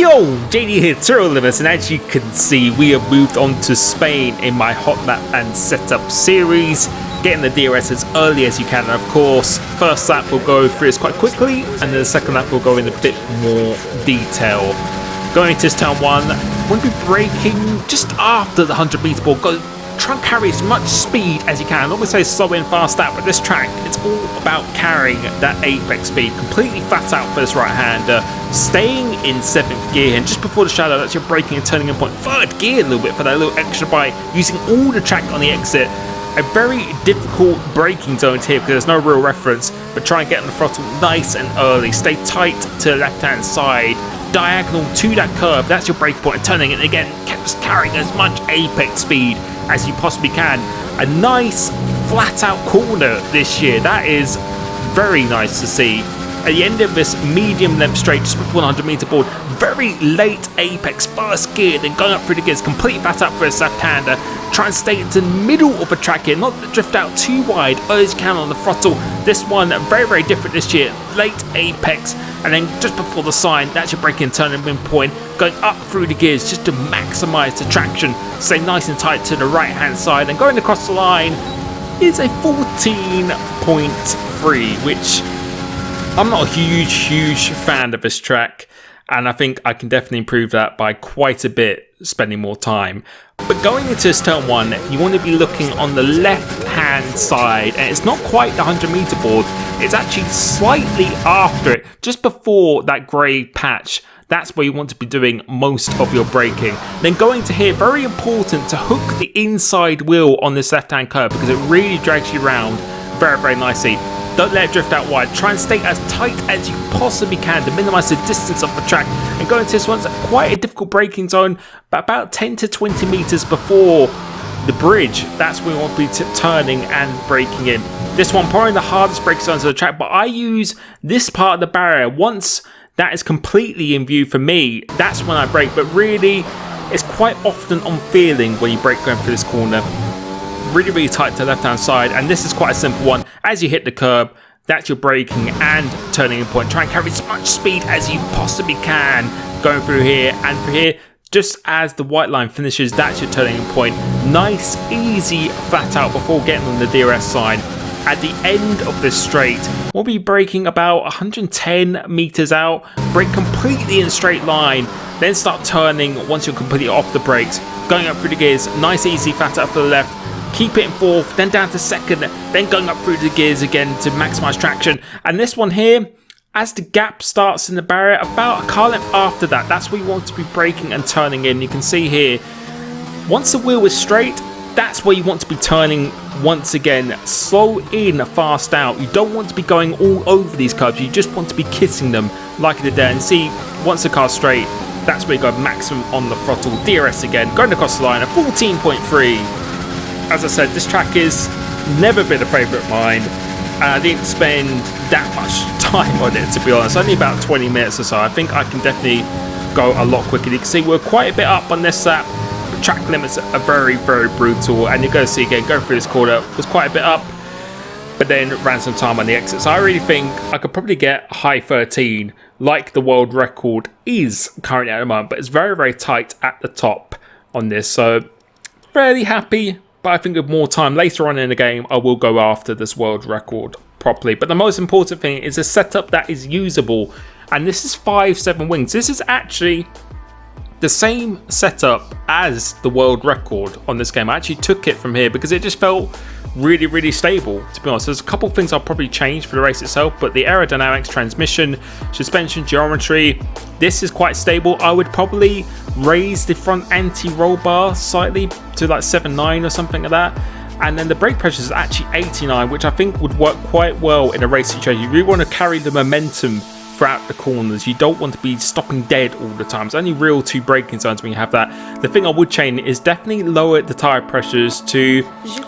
Yo, JD here, Limitless, and as you can see, we have moved on to Spain in my Hotlap and Setup series, getting the DRS as early as you can. And of course, first lap we'll go through this quite quickly, and then the second lap we'll go in a bit more detail. Going into this turn one, we'll be braking just after the 100-meter ball. Try and carry as much speed as you can. I always say slow in, fast out, but this track, it's all about carrying that apex speed. Completely flat out for this right-hander, staying in 7th gear, and just before the shadow, that's your braking and turning in point. 3rd gear a little bit for that little extra bite, using all the track on the exit. A very difficult braking zone here because there's no real reference, but try and get on the throttle nice and early. Stay tight to the left-hand side, diagonal to that curve. That's your brake point, and turning it again, just carrying as much apex speed as you possibly can. A nice flat out corner this year. That is very nice to see. At the end of this medium length straight, just before the 100-meter board, very late apex, first gear, then going up through the gears, completely flat out for his left-hander. Try and stay into the middle of the track here, not drift out too wide, as you can on the throttle. This one, very, very different this year. Late apex, and then just before the sign, that's your braking and turning point, going up through the gears just to maximise the traction. Stay nice and tight to the right-hand side, and going across the line is a 14.3, which I'm not a huge fan of this track, and I think I can definitely improve that by quite a bit, spending more time. But going into this turn one, you want to be looking on the left-hand side, and it's not quite the 100-meter board, it's actually slightly after it, just before that grey patch. That's where you want to be doing most of your braking. Then going to here, very important to hook the inside wheel on this left-hand curve because it really drags you around very, very nicely. Don't let it drift out wide. Try and stay as tight as you possibly can to minimise the distance of the track. And going to this one's quite a difficult braking zone, but about 10 to 20 metres before the bridge. That's where we want to be turning and braking in. This one, probably the hardest braking zones of the track, but I use this part of the barrier. Once that is completely in view for me, that's when I brake. But really, it's quite often on feeling when you brake going through this corner. Really, really tight to the left-hand side, and this is quite a simple one. As you hit the curb, that's your braking and turning in point. Try and carry as much speed as you possibly can going through here and through here. Just as the white line finishes, that's your turning in point. Nice, easy, flat out before getting on the DRS sign. At the end of this straight, we'll be braking about 110 meters out, brake completely in a straight line, then start turning once you're completely off the brakes, going up through the gears, nice, easy, flat out for the left. Keep it in 4th, then down to 2nd, then going up through the gears again to maximise traction. And this one here, as the gap starts in the barrier, about a car length after that, that's where you want to be braking and turning in. You can see here, once the wheel is straight, that's where you want to be turning once again. Slow in, fast out. You don't want to be going all over these curves. You just want to be kissing them like it did there. And see, once the car's straight, that's where you go maximum on the throttle. DRS again, going across the line at 14.3. As I said, this track is never been a favourite of mine, and I didn't spend that much time on it, to be honest. Only about 20 minutes or so. I think I can definitely go a lot quicker. You can see we're quite a bit up on this lap. The track limits are very, very brutal, and you're going to see again, going through this corner, was quite a bit up, but then ran some time on the exit. So I really think I could probably get a high 13, like the world record is currently at the moment, but it's very, very tight at the top on this. So fairly happy. But I think with more time later on in the game, I will go after this world record properly. But the most important thing is a setup that is usable. And this is 5.7 wings. This is actually the same setup as the world record on this game. I actually took it from here because it just felt really, really stable, to be honest. There's a couple of things I'll probably change for the race itself, but the aerodynamics, transmission, suspension, geometry, this is quite stable. I would probably raise the front anti-roll bar slightly to like 7.9 or something like that. And then the brake pressure is actually 89, which I think would work quite well in a race situation. You really want to carry the momentum throughout the corners. You don't want to be stopping dead all the time. It's only real 2 braking zones when you have that. The thing I would change is definitely lower the tyre pressures to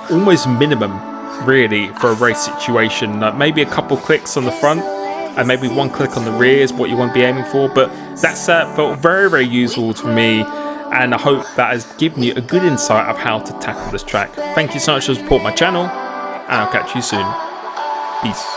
almost minimum, really, for a race situation. Like maybe a couple clicks on the front and maybe 1 click on the rear is what you want to be aiming for. But that set felt very, very useful to me, and I hope that has given you a good insight of how to tackle this track. Thank you so much for supporting my channel, and I'll catch you soon. Peace.